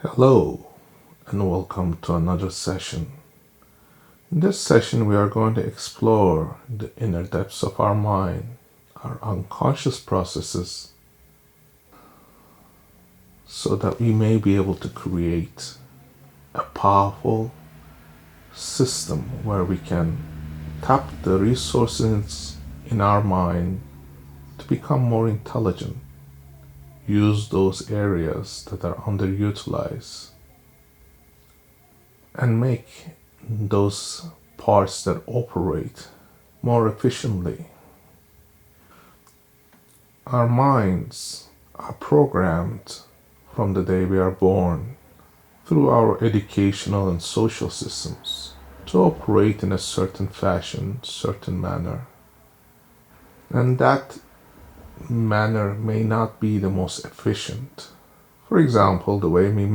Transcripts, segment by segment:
Hello and welcome to another session. In this session we are going to explore the inner depths of our mind, our unconscious processes, so that we may be able to create a powerful system where we can tap the resources in our mind to become more intelligent, use those areas that are underutilized, and make those parts that operate more efficiently. Our minds are programmed from the day we are born through our educational and social systems to operate in a certain fashion, certain manner. And that manner may not be the most efficient. For example, the way we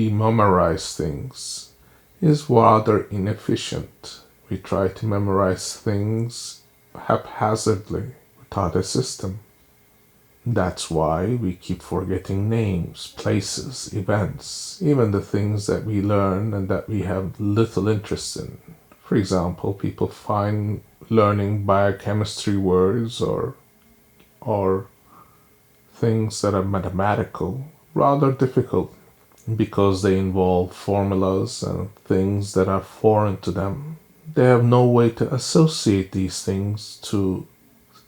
memorize things is rather inefficient. We try to memorize things haphazardly without a system. That's why we keep forgetting names, places, events, even the things that we learn and that we have little interest in. For example, people find learning biochemistry words or things that are mathematical rather difficult because they involve formulas and things that are foreign to them. They have no way to associate these things to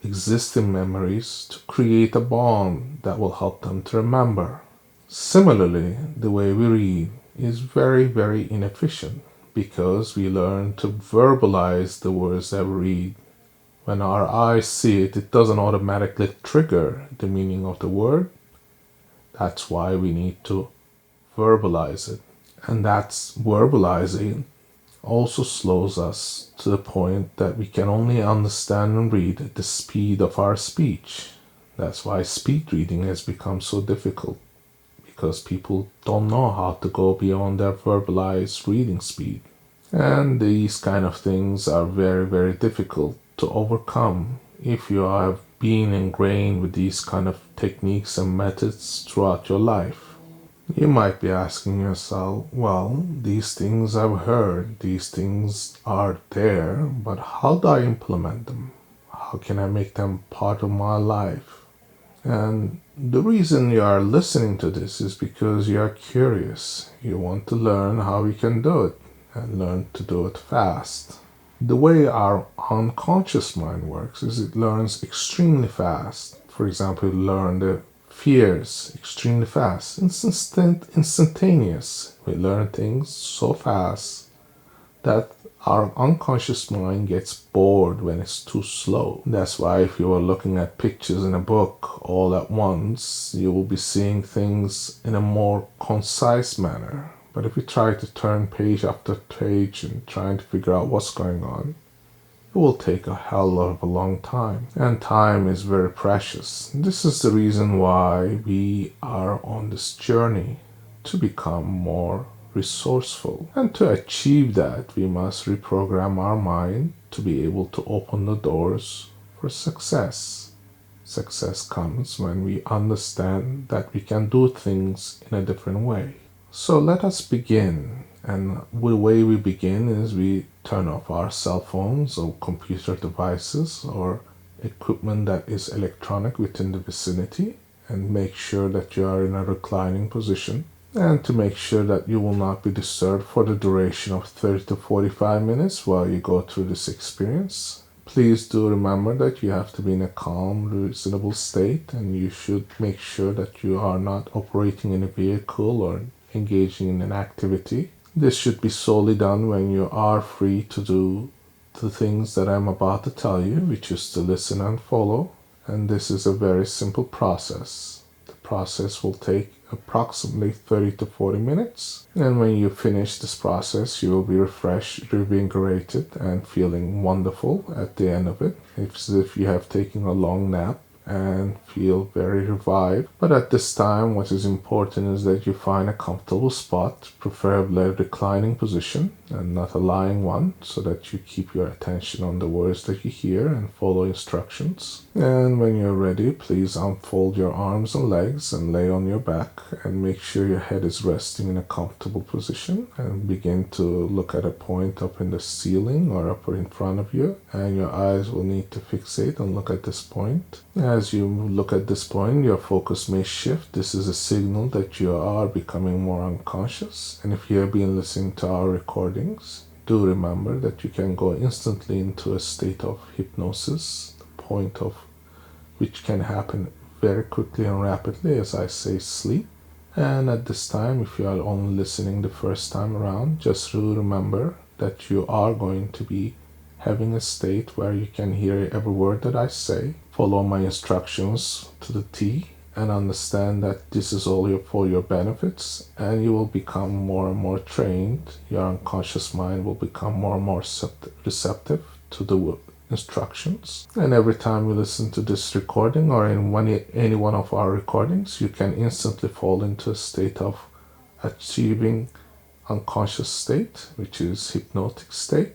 existing memories to create a bond that will help them to remember. Similarly, the way we read is very, very inefficient because we learn to verbalize the words that we read. When our eyes see it, it doesn't automatically trigger the meaning of the word. That's why we need to verbalize it. And that's verbalizing also slows us to the point that we can only understand and read at the speed of our speech. That's why speed reading has become so difficult, because people don't know how to go beyond their verbalized reading speed. And these kind of things are very, very difficult to overcome if you have been ingrained with these kind of techniques and methods throughout your life. You might be asking yourself, well, these things I've heard, these things are there, but how do I implement them? How can I make them part of my life? And the reason you are listening to this is because you are curious. You want to learn how you can do it and learn to do it fast. The way our unconscious mind works is it learns extremely fast. For example, you learn the fears extremely fast, instantaneous. We learn things so fast that our unconscious mind gets bored when it's too slow. That's why if you are looking at pictures in a book all at once, you will be seeing things in a more concise manner. But if you try to turn page after page and trying to figure out what's going on, it will take a hell of a long time. And time is very precious. This is the reason why we are on this journey to become more resourceful. And to achieve that, we must reprogram our mind to be able to open the doors for success. Success comes when we understand that we can do things in a different way. So let us begin. And the way we begin is we turn off our cell phones or computer devices or equipment that is electronic within the vicinity, and make sure that you are in a reclining position, and to make sure that you will not be disturbed for the duration of 30 to 45 minutes while you go through this experience. Please do remember that you have to be in a calm, reasonable state, and you should make sure that you are not operating in a vehicle or engaging in an activity. This should be solely done when you are free to do the things that I'm about to tell you, which is to listen and follow. And this is a very simple process. The process will take approximately 30 to 40 minutes. And when you finish this process, you will be refreshed, revigorated, and feeling wonderful at the end of it. It's as if you have taken a long nap and feel very revived. But at this time, what is important is that you find a comfortable spot, preferably a reclining position, and not a lying one, so that you keep your attention on the words that you hear and follow instructions. And when you're ready, please unfold your arms and legs and lay on your back, and make sure your head is resting in a comfortable position, and begin to look at a point up in the ceiling or up in front of you, and your eyes will need to fixate and look at this point. As you look at this point, your focus may shift. This is a signal that you are becoming more unconscious, and if you have been listening to our recordings, do remember that you can go instantly into a state of hypnosis, the point of which can happen very quickly and rapidly, as I say, sleep. And at this time, if you are only listening the first time around, just remember that you are going to be having a state where you can hear every word that I say, follow my instructions to the T, and understand that this is all for your benefits, and you will become more and more trained. Your unconscious mind will become more and more receptive to the instructions. And every time you listen to this recording or in any one of our recordings, you can instantly fall into a state of achieving unconscious state, which is hypnotic state.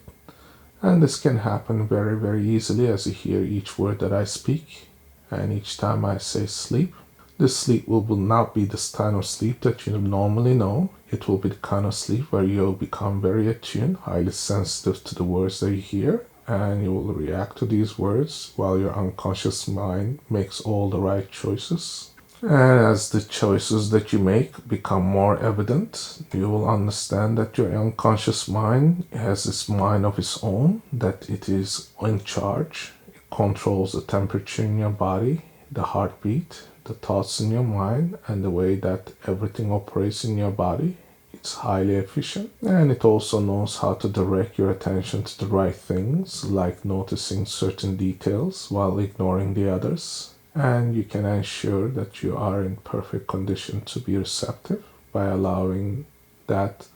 And this can happen very, very easily as you hear each word that I speak, and each time I say sleep. This sleep will not be this kind of sleep that you normally know. It will be the kind of sleep where you'll become very attuned, highly sensitive to the words that you hear, and you will react to these words while your unconscious mind makes all the right choices. And as the choices that you make become more evident, you will understand that your unconscious mind has this mind of its own, that it is in charge. It controls the temperature in your body, the heartbeat, the thoughts in your mind, and the way that everything operates in your body. It's highly efficient, and it also knows how to direct your attention to the right things, like noticing certain details while ignoring the others. And you can ensure that you are in perfect condition to be receptive by allowing that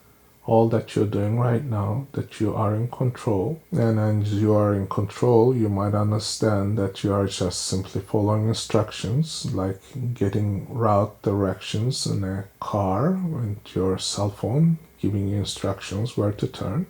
all that you're doing right now, that you are in control. And as you are in control, you might understand that you are just simply following instructions, like getting route directions in a car with your cell phone, giving you instructions where to turn.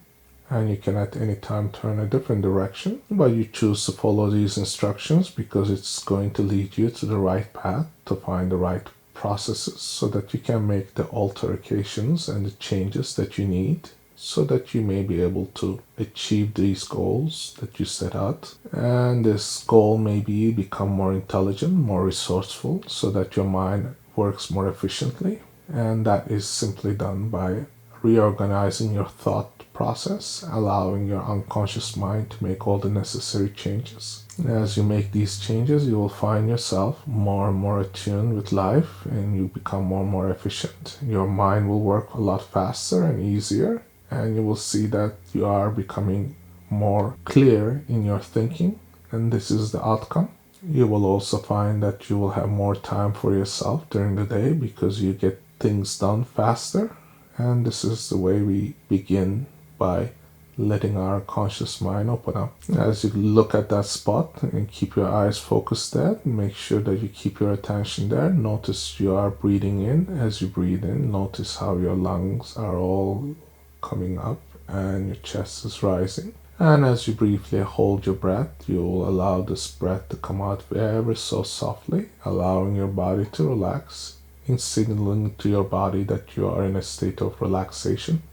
And you can at any time turn a different direction, but you choose to follow these instructions because it's going to lead you to the right path, to find the right processes, so that you can make the alterations and the changes that you need, so that you may be able to achieve these goals that you set out. And this goal may be become more intelligent, more resourceful, so that your mind works more efficiently. And that is simply done by reorganizing your thought process, allowing your unconscious mind to make all the necessary changes. As you make these changes, you will find yourself more and more attuned with life, and you become more and more efficient. Your mind will work a lot faster and easier, and you will see that you are becoming more clear in your thinking, and this is the outcome. You will also find that you will have more time for yourself during the day because you get things done faster. And this is the way we begin, by letting our conscious mind open up. As you look at that spot and keep your eyes focused there, make sure that you keep your attention there. Notice you are breathing in. As you breathe in, notice how your lungs are all coming up and your chest is rising. And as you briefly hold your breath, you will allow this breath to come out very so softly, allowing your body to relax, in signaling to your body that you are in a state of relaxation.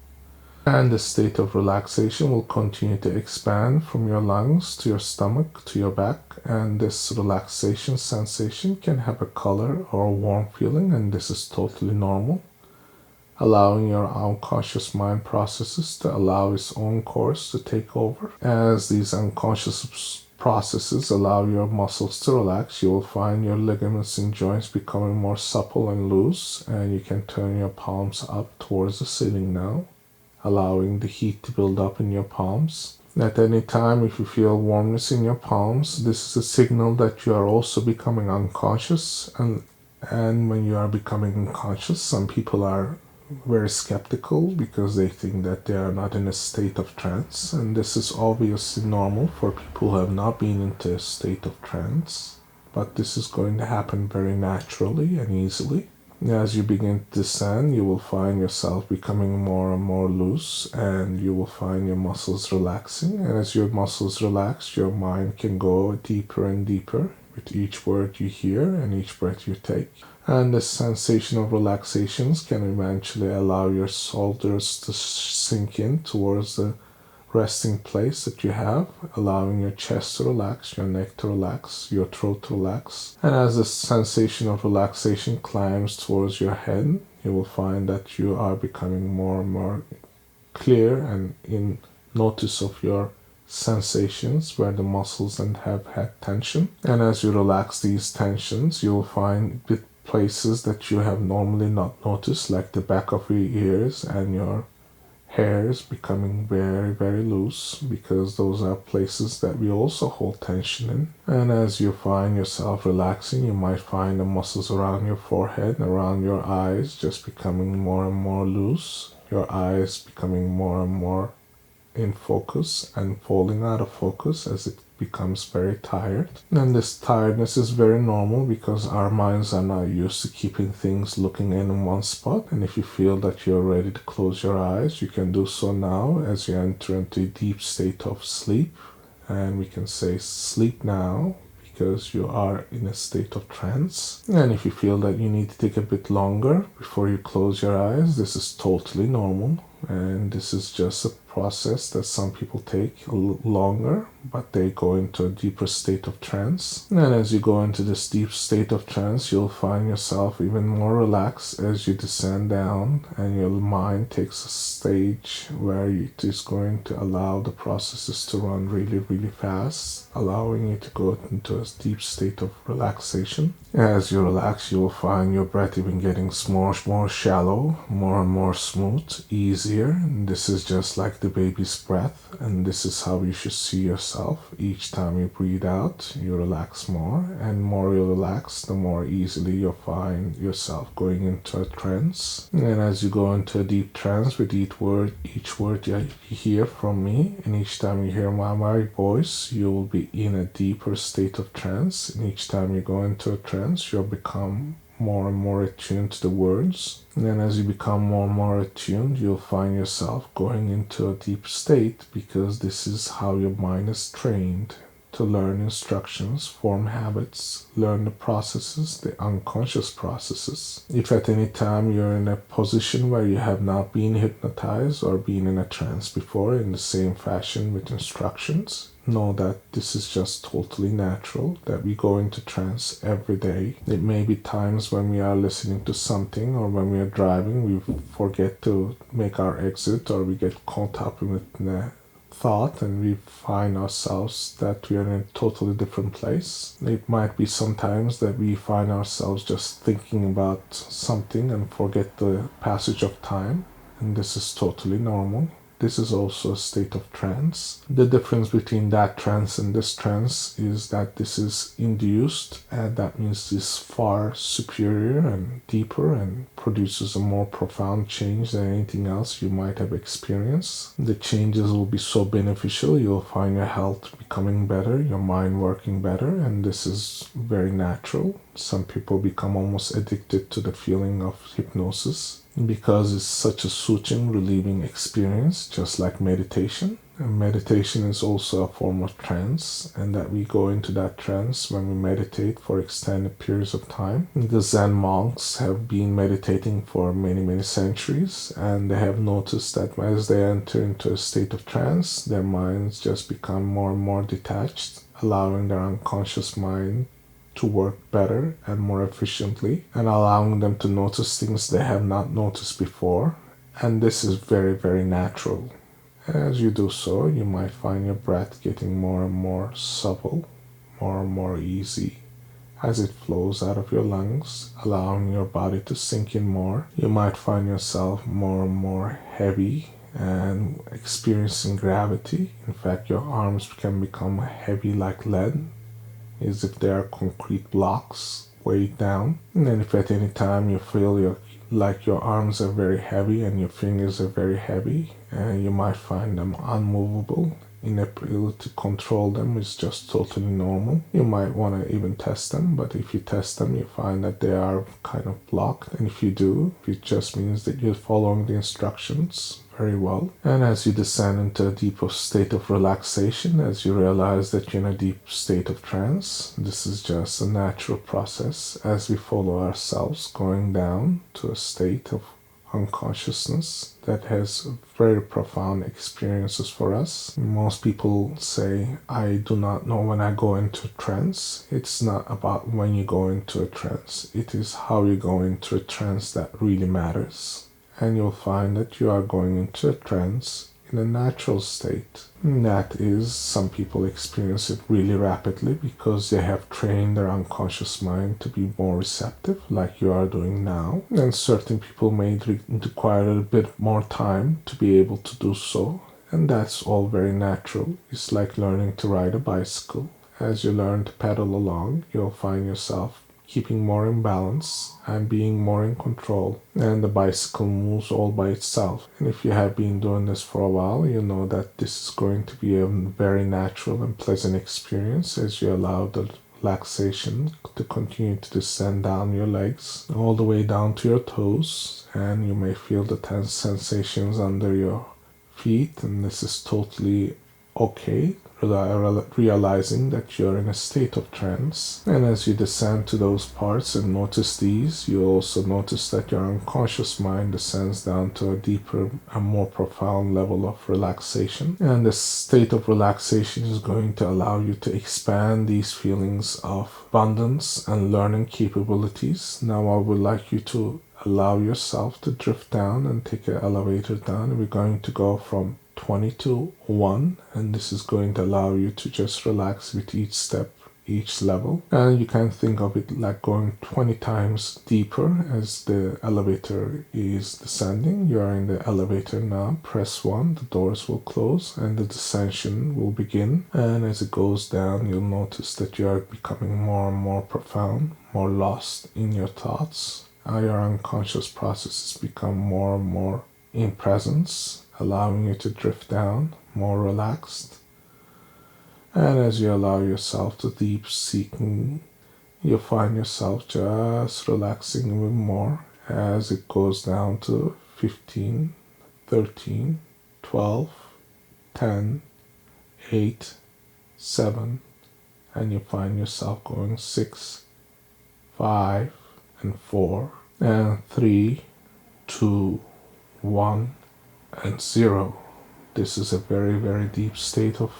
And the state of relaxation will continue to expand from your lungs to your stomach to your back, and this relaxation sensation can have a color or a warm feeling, and this is totally normal. Allowing your unconscious mind processes to allow its own course to take over. As these unconscious processes allow your muscles to relax, you will find your ligaments and joints becoming more supple and loose, and you can turn your palms up towards the ceiling now, allowing the heat to build up in your palms. At any time, if you feel warmness in your palms, this is a signal that you are also becoming unconscious. And when you are becoming unconscious, some people are very skeptical because they think that they are not in a state of trance, and this is obviously normal for people who have not been into a state of trance, but this is going to happen very naturally and easily. As you begin to descend, you will find yourself becoming more and more loose, and you will find your muscles relaxing. And as your muscles relax, your mind can go deeper and deeper with each word you hear and each breath you take. And the sensation of relaxations can eventually allow your shoulders to sink in towards the resting place that you have, allowing your chest to relax, your neck to relax, your throat to relax. And as the sensation of relaxation climbs towards your head, you will find that you are becoming more and more clear and in notice of your sensations where the muscles and have had tension. And as you relax these tensions, you will find places that you have normally not noticed, like the back of your ears and your hairs becoming very, very loose, because those are places that we also hold tension in. And as you find yourself relaxing, you might find the muscles around your forehead, around your eyes, just becoming more and more loose, your eyes becoming more and more in focus and falling out of focus as it becomes very tired. And this tiredness is very normal because our minds are not used to keeping things looking in one spot. And if you feel that you're ready to close your eyes, you can do so now as you enter into a deep state of sleep. And we can say sleep now, because you are in a state of trance. And if you feel that you need to take a bit longer before you close your eyes, this is totally normal. And this is just a process that some people take a little longer, but they go into a deeper state of trance. And as you go into this deep state of trance, you'll find yourself even more relaxed as you descend down, and your mind takes a stage where it is going to allow the processes to run really, really fast, allowing you to go into a deep state of relaxation. As you relax, you will find your breath even getting more shallow, more and more smooth, easier. And this is just like the baby's breath, and this is how you should see yourself. Each time you breathe out, you relax more, and more you relax, the more easily you'll find yourself going into a trance. And as you go into a deep trance with each word you hear from me, and each time you hear my voice, you will be in a deeper state of trance. And each time you go into a trance, you'll become more and more attuned to the words. And then as you become more and more attuned, you'll find yourself going into a deep state, because this is how your mind is trained to learn instructions, form habits, learn the processes, the unconscious processes. If at any time you're in a position where you have not been hypnotized or been in a trance before in the same fashion with instructions, know that this is just totally natural, that we go into trance every day. It may be times when we are listening to something, or when we are driving, we forget to make our exit, or we get caught up in the thought and we find ourselves that we are in a totally different place. It might be sometimes that we find ourselves just thinking about something and forget the passage of time, and this is totally normal. This is also a state of trance. The difference between that trance and this trance is that this is induced, and that means this far superior and deeper and produces a more profound change than anything else you might have experienced. The changes will be so beneficial. You'll find your health becoming better, your mind working better, and this is very natural. Some people become almost addicted to the feeling of hypnosis, because it's such a soothing, relieving experience, just like meditation. And meditation is also a form of trance, and that we go into that trance when we meditate for extended periods of time. The Zen monks have been meditating for many, many centuries, and they have noticed that as they enter into a state of trance, their minds just become more and more detached, allowing their unconscious mind to work better and more efficiently, and allowing them to notice things they have not noticed before. And this is very, very natural. As you do so, you might find your breath getting more and more supple, more and more easy as it flows out of your lungs, allowing your body to sink in more. You might find yourself more and more heavy and experiencing gravity. In fact, your arms can become heavy like lead, as if they are concrete blocks weighed down. And then if at any time you feel your arms are very heavy and your fingers are very heavy, you might find them unmovable, inability to control them is just totally normal. You might want to even test them, but if you test them, you find that they are kind of blocked. And if you do, it just means that you're following the instructions very well. And as you descend into a deeper state of relaxation, as you realize that you're in a deep state of trance, this is just a natural process as we follow ourselves going down to a state of unconsciousness that has very profound experiences for us. Most people say, I do not know when I go into a trance. It's not about when you go into a trance. It is how you go into a trance that really matters. And you'll find that you are going into a trance in a natural state. And that is, some people experience it really rapidly because they have trained their unconscious mind to be more receptive, like you are doing now. And certain people may require a bit more time to be able to do so. And that's all very natural. It's like learning to ride a bicycle. As you learn to pedal along, you'll find yourself keeping more in balance and being more in control, and the bicycle moves all by itself. And if you have been doing this for a while, you know that this is going to be a very natural and pleasant experience as you allow the relaxation to continue to descend down your legs all the way down to your toes, and you may feel the tense sensations under your feet, and this is totally okay, realizing that you're in a state of trance. And as you descend to those parts and notice these, you also notice that your unconscious mind descends down to a deeper and more profound level of relaxation. And this state of relaxation is going to allow you to expand these feelings of abundance and learning capabilities. Now I would like you to allow yourself to drift down and take an elevator down. We're going to go from 20 to 1, and this is going to allow you to just relax with each step, each level. And you can think of it like going 20 times deeper as the elevator is descending. You are in the elevator now. Press 1, the doors will close and the descension will begin. And as it goes down, you'll notice that you are becoming more and more profound, more lost in your thoughts. Your unconscious processes become more and more in presence, allowing you to drift down, more relaxed. And as you allow yourself to deep seeking, you'll find yourself just relaxing even more as it goes down to 15, 13, 12, 10, 8, 7, and you find yourself going 6, 5, and 4, and 3, 2, 1, and 0. This is a very, very deep state of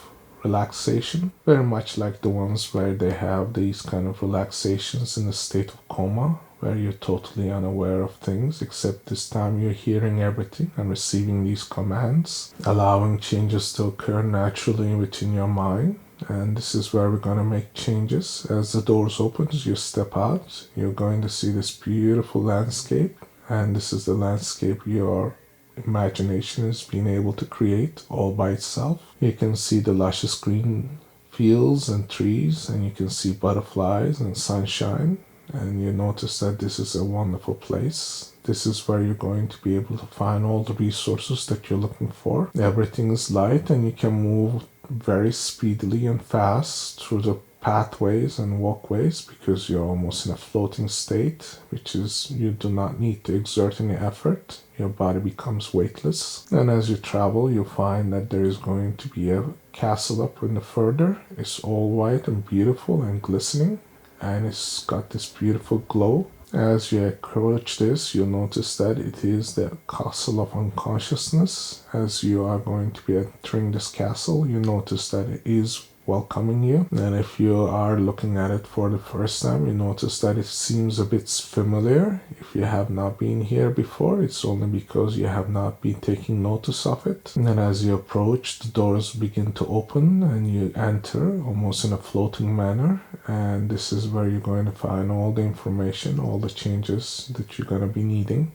relaxation, very much like the ones where they have these kind of relaxations in a state of coma, where you're totally unaware of things, except this time you're hearing everything and receiving these commands, allowing changes to occur naturally within your mind. And this is where we're going to make changes. As the doors open, you step out, you're going to see this beautiful landscape, and this is the landscape your imagination is being able to create all by itself. You can see the luscious green fields and trees, and you can see butterflies and sunshine, and you notice that this is a wonderful place. This is where you're going to be able to find all the resources that you're looking for. Everything is light, and you can move very speedily and fast through the pathways and walkways because you're almost in a floating state, which is you do not need to exert any effort. Your body becomes weightless. And as you travel, you find that there is going to be a castle up in the further. It's all white and beautiful and glistening, and it's got this beautiful glow. As you approach this, you'll notice that it is the castle of unconsciousness. As you are going to be entering this castle, you notice that it is welcoming you. And if you are looking at it for the first time, you notice that it seems a bit familiar. If you have not been here before, it's only because you have not been taking notice of it. And then as you approach, the doors begin to open and you enter almost in a floating manner. And this is where you're going to find all the information, all the changes that you're going to be needing.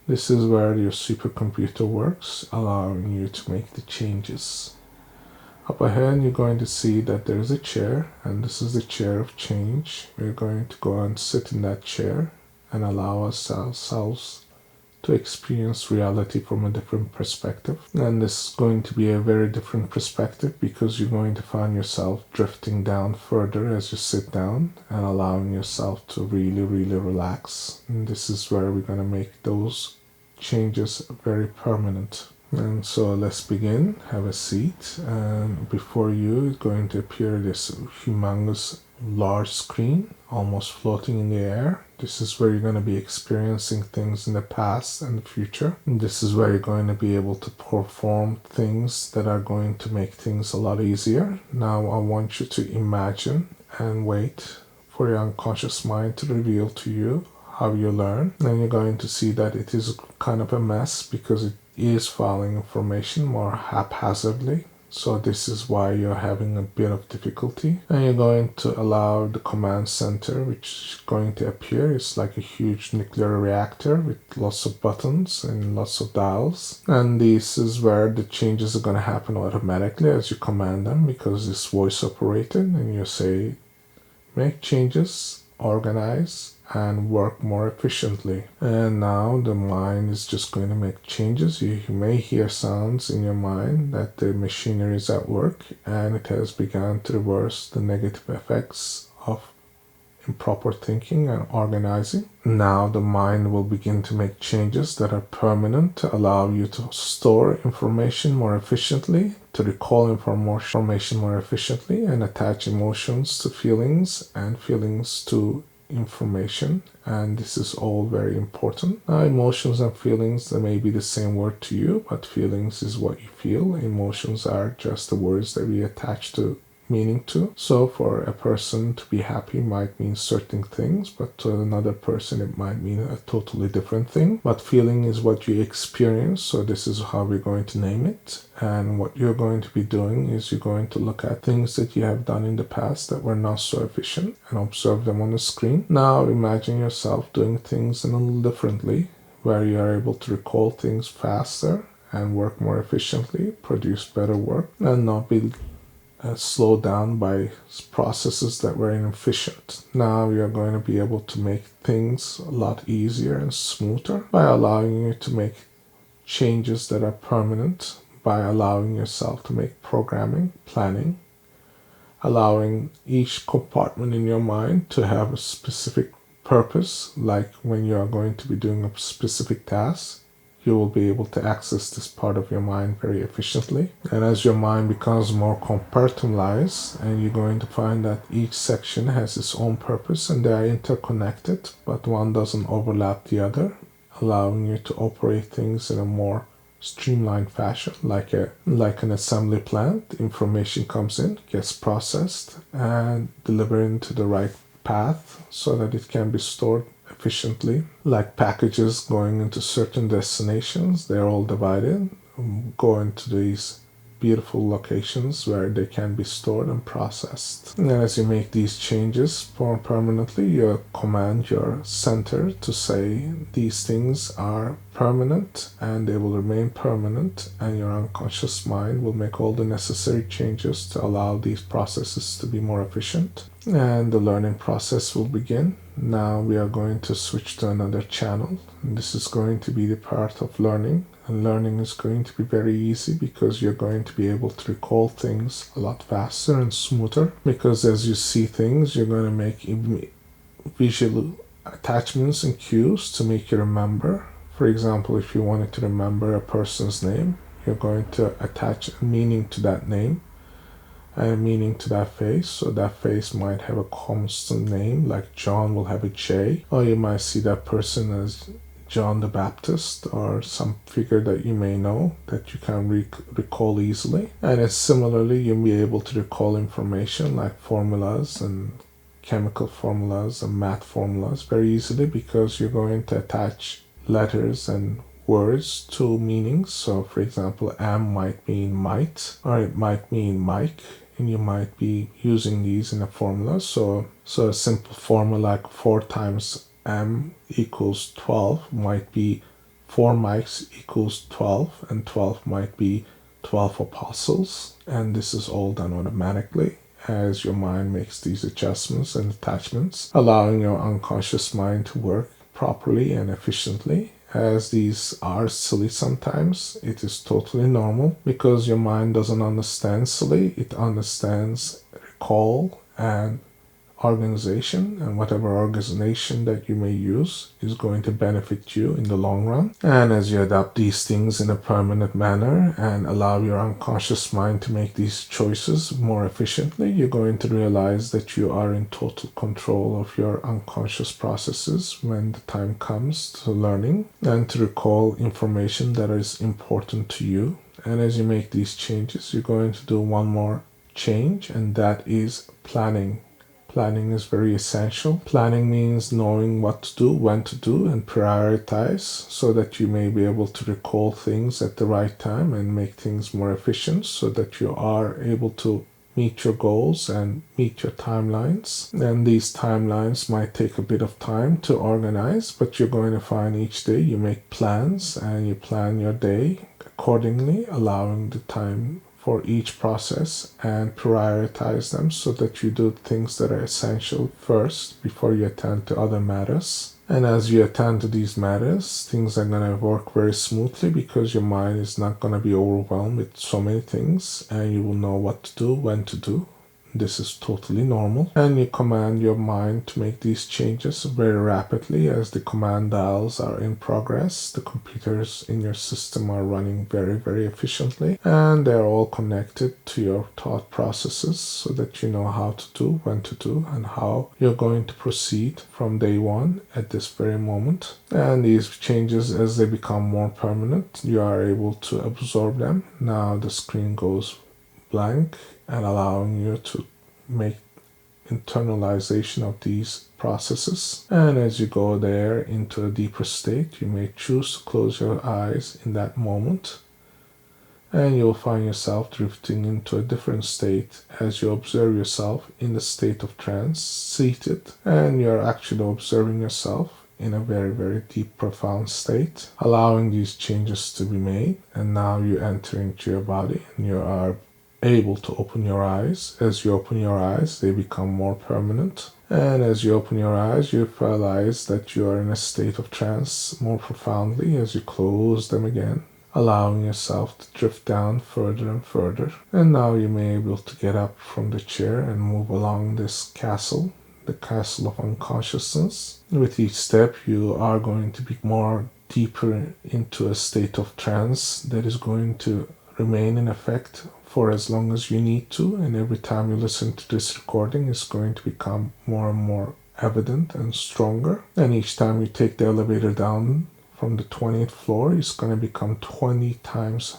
This is where your supercomputer works, allowing you to make the changes. Up ahead, you're going to see that there's a chair, and this is the chair of change. We're going to go and sit in that chair and allow ourselves to experience reality from a different perspective. And this is going to be a very different perspective because you're going to find yourself drifting down further as you sit down and allowing yourself to really, really relax. And this is where we're going to make those changes very permanent. And so let's begin. Have a seat, and before you is going to appear this humongous large screen almost floating in the air. This is where you're going to be experiencing things in the past and the future. And this is where you're going to be able to perform things that are going to make things a lot easier. Now I want you to imagine and wait for your unconscious mind to reveal to you how you learn. And you're going to see that it is kind of a mess because it is filing information more haphazardly. So this is why you're having a bit of difficulty. And you're going to allow the command center, which is going to appear. It's like a huge nuclear reactor with lots of buttons and lots of dials. And this is where the changes are going to happen automatically as you command them, because it's voice operated, and you say, make changes, organize, and work more efficiently. And now the mind is just going to make changes. You may hear sounds in your mind that the machinery is at work and it has begun to reverse the negative effects of improper thinking and organizing. Now the mind will begin to make changes that are permanent to allow you to store information more efficiently, to recall information more efficiently, and attach emotions to feelings and feelings to information. And this is all very important. Now emotions and feelings, they may be the same word to you, but feelings is what you feel. Emotions are just the words that we attach to meaning to. So for a person to be happy might mean certain things, but to another person it might mean a totally different thing. But feeling is what you experience, so this is how we're going to name it. And what you're going to be doing is you're going to look at things that you have done in the past that were not so efficient and observe them on the screen. Now imagine yourself doing things a little differently, where you are able to recall things faster and work more efficiently, produce better work, and not be slowed down by processes that were inefficient. Now you're going to be able to make things a lot easier and smoother by allowing you to make changes that are permanent, by allowing yourself to make programming, planning, allowing each compartment in your mind to have a specific purpose. Like when you are going to be doing a specific task, you will be able to access this part of your mind very efficiently. And as your mind becomes more compartmentalized, and you're going to find that each section has its own purpose and they are interconnected, but one doesn't overlap the other, allowing you to operate things in a more streamlined fashion, like an assembly plant. Information comes in, gets processed, and delivered into the right path so that it can be stored efficiently. Like packages going into certain destinations, they're all divided, go into these beautiful locations where they can be stored and processed. And as you make these changes more permanently, you command your center to say these things are permanent and they will remain permanent, and your unconscious mind will make all the necessary changes to allow these processes to be more efficient. And the learning process will begin. Now we are going to switch to another channel, and this is going to be the part of learning. And learning is going to be very easy because you're going to be able to recall things a lot faster and smoother, because as you see things, you're going to make visual attachments and cues to make you remember. For example, if you wanted to remember a person's name, you're going to attach a meaning to that name and a meaning to that face. So that face might have a constant name, like John will have a J, or you might see that person as John the Baptist, or some figure that you may know that you can recall easily. And similarly, you'll be able to recall information like formulas and chemical formulas and math formulas very easily, because you're going to attach letters and words to meanings. So for example, am might mean might, or it might mean Mike, and you might be using these in a formula. So a simple formula like 4 times m equals 12 might be 4 mics equals 12, and 12 might be 12 apostles. And this is all done automatically as your mind makes these adjustments and attachments, allowing your unconscious mind to work properly and efficiently. as these are silly sometimes. It is totally normal because your mind doesn't understand silly. It understands recall and organization, and whatever organization that you may use is going to benefit you in the long run. And as you adapt these things in a permanent manner and allow your unconscious mind to make these choices more efficiently, you're going to realize that you are in total control of your unconscious processes when the time comes to learning and to recall information that is important to you. And as you make these changes, you're going to do one more change, and that is planning. Planning is very essential. Planning means knowing what to do, when to do, and prioritize so that you may be able to recall things at the right time and make things more efficient so that you are able to meet your goals and meet your timelines. And these timelines might take a bit of time to organize, but you're going to find each day you make plans and you plan your day accordingly, allowing the time for each process and prioritize them so that you do things that are essential first before you attend to other matters. And as you attend to these matters, things are going to work very smoothly because your mind is not going to be overwhelmed with so many things, and you will know what to do, when to do. This is totally normal, and you command your mind to make these changes very rapidly as the command dials are in progress. The computers in your system are running very, very efficiently, and they're all connected to your thought processes so that you know how to do, when to do, and how you're going to proceed from day one at this very moment. And these changes, as they become more permanent, you are able to absorb them. Now the screen goes blank and allowing you to make internalization of these processes. And as you go there into a deeper state, you may choose to close your eyes in that moment, and you'll find yourself drifting into a different state as you observe yourself in the state of trance, seated, and you're actually observing yourself in a very, very deep, profound state, allowing these changes to be made. And now you enter into your body and you are able to open your eyes. As you open your eyes, they become more permanent. And as you open your eyes, you realize that you are in a state of trance more profoundly as you close them again, allowing yourself to drift down further and further. And now you may be able to get up from the chair and move along this castle, the castle of unconsciousness. With each step, you are going to be more deeper into a state of trance that is going to remain in effect for as long as you need to, and every time you listen to this recording, it's going to become more and more evident and stronger. And each time you take the elevator down from the 20th floor, it's going to become 20 times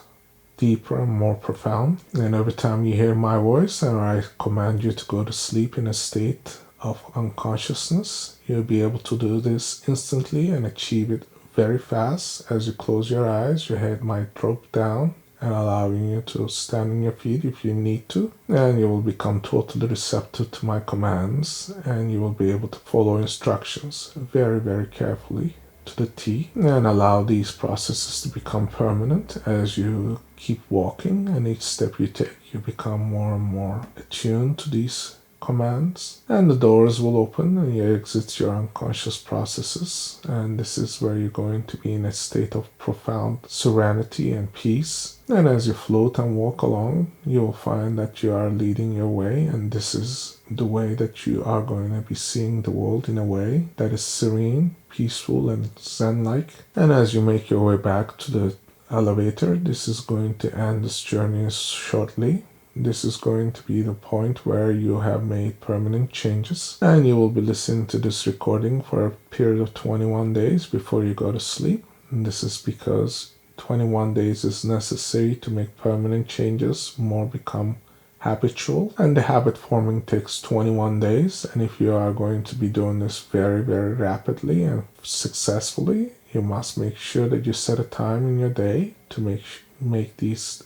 deeper and more profound. And every time you hear my voice and I command you to go to sleep in a state of unconsciousness, you'll be able to do this instantly and achieve it very fast. As you close your eyes, your head might drop down and allowing you to stand on your feet if you need to, and you will become totally receptive to my commands, and you will be able to follow instructions very, very carefully to the T, and allow these processes to become permanent as you keep walking. And each step you take, you become more and more attuned to these commands, and the doors will open and you exit your unconscious processes. And this is where you're going to be in a state of profound serenity and peace. And as you float and walk along, you will find that you are leading your way, and this is the way that you are going to be seeing the world in a way that is serene, peaceful, and zen-like. And as you make your way back to the elevator, this is going to end this journey shortly. This is going to be the point where you have made permanent changes, and you will be listening to this recording for a period of 21 days before you go to sleep. And this is because 21 days is necessary to make permanent changes more become habitual, and the habit forming takes 21 days. And if you are going to be doing this very, very rapidly and successfully, you must make sure that you set a time in your day to make these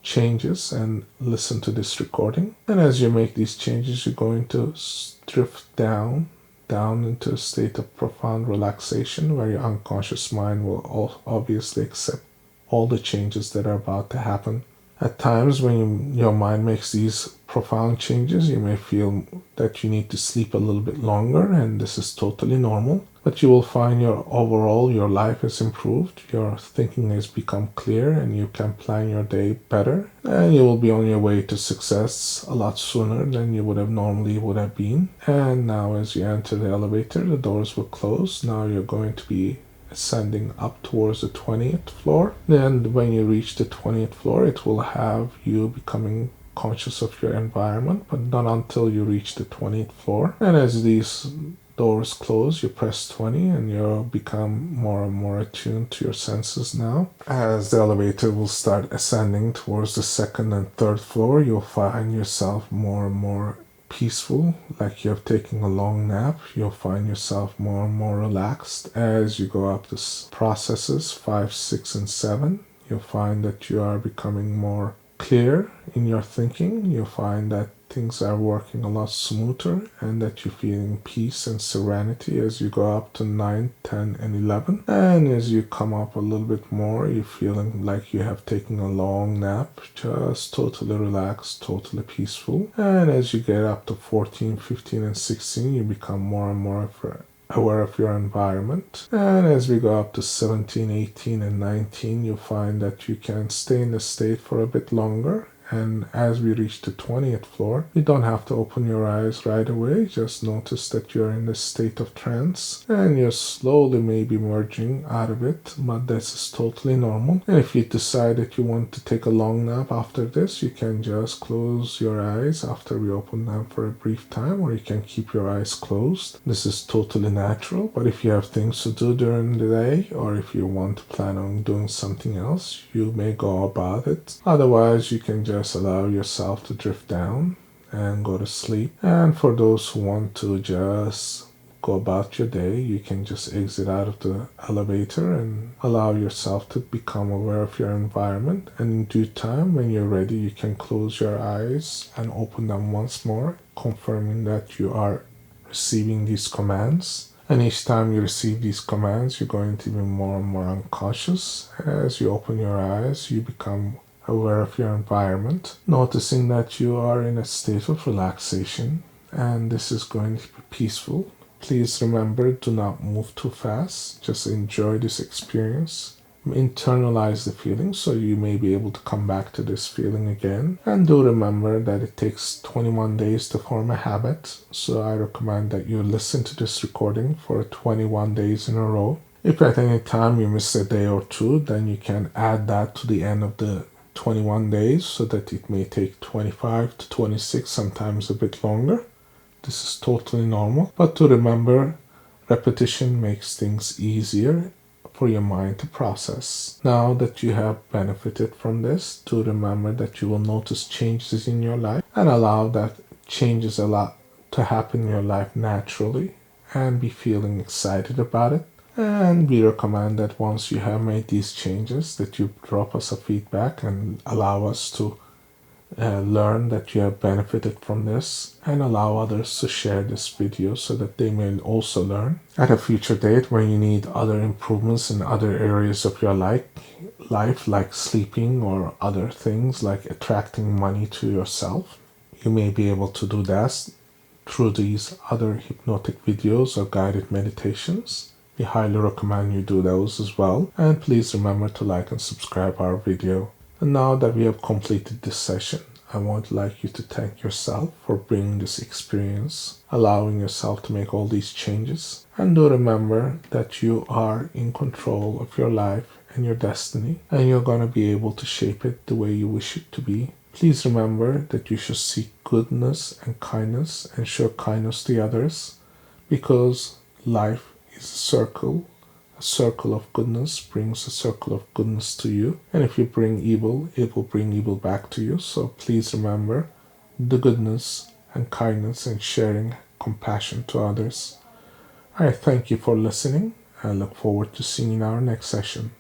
changes and listen to this recording. And as you make these changes, you're going to drift down into a state of profound relaxation where your unconscious mind will obviously accept all the changes that are about to happen At times when your mind makes these profound changes, you may feel that you need to sleep a little bit longer, and this is totally normal. But you will find your life has improved, your thinking has become clear, and you can plan your day better. And you will be on your way to success a lot sooner than you would have been. And now as you enter the elevator, the doors will close. Now you're going to be ascending up towards the 20th floor. Then when you reach the 20th floor, it will have you becoming conscious of your environment, but not until you reach the 20th floor. And as these doors close, you press 20 and you'll become more and more attuned to your senses now. As the elevator will start ascending towards the second and third floor, you'll find yourself more and more peaceful, like you're taking a long nap. You'll find yourself more and more relaxed as you go up the processes 5, 6, and 7. You'll find that you are becoming more clear in your thinking. You'll find that things are working a lot smoother and that you're feeling peace and serenity as you go up to 9, 10, and 11. And as you come up a little bit more, you're feeling like you have taken a long nap, just totally relaxed, totally peaceful. And as you get up to 14, 15, and 16, you become more and more aware of your environment. And as we go up to 17, 18, and 19, you'll find that you can stay in the state for a bit longer. And as we reach the 20th floor, you don't have to open your eyes right away. Just notice that you're in the state of trance and you're slowly maybe merging out of it, but this is totally normal. And if you decide that you want to take a long nap after this, you can just close your eyes after we open them for a brief time, or you can keep your eyes closed. This is totally natural, but if you have things to do during the day, or if you want to plan on doing something else, you may go about it. Otherwise, you can just allow yourself to drift down and go to sleep. And for those who want to just go about your day, you can just exit out of the elevator and allow yourself to become aware of your environment. And in due time, when you're ready, you can close your eyes and open them once more, confirming that you are receiving these commands. And each time you receive these commands, you're going to be more and more unconscious. As you open your eyes, you become aware of your environment, noticing that you are in a state of relaxation, and this is going to be peaceful. Please remember, do not move too fast. Just enjoy this experience. Internalize the feeling so you may be able to come back to this feeling again. And do remember that it takes 21 days to form a habit, so I recommend that you listen to this recording for 21 days in a row. If at any time you miss a day or two, then you can add that to the end of the 21 days so that it may take 25 to 26, sometimes a bit longer. This is totally normal. But to remember, repetition makes things easier for your mind to process. Now that you have benefited from this, to remember that you will notice changes in your life and allow that changes a lot to happen in your life naturally and be feeling excited about it. And we recommend that once you have made these changes, that you drop us a feedback and allow us to learn that you have benefited from this, and allow others to share this video so that they may also learn. At a future date when you need other improvements in other areas of your life, like sleeping or other things like attracting money to yourself, you may be able to do that through these other hypnotic videos or guided meditations. We highly recommend you do those as well. And please remember to like and subscribe our video. And now that we have completed this session, I would like you to thank yourself for bringing this experience, allowing yourself to make all these changes. And do remember that you are in control of your life and your destiny, and you're going to be able to shape it the way you wish it to be. Please remember that you should seek goodness and kindness and show kindness to others, because life is a circle of goodness brings a circle of goodness to you, and if you bring evil, it will bring evil back to you. So please remember the goodness and kindness and sharing compassion to others. I thank you for listening. I look forward to seeing you in our next session.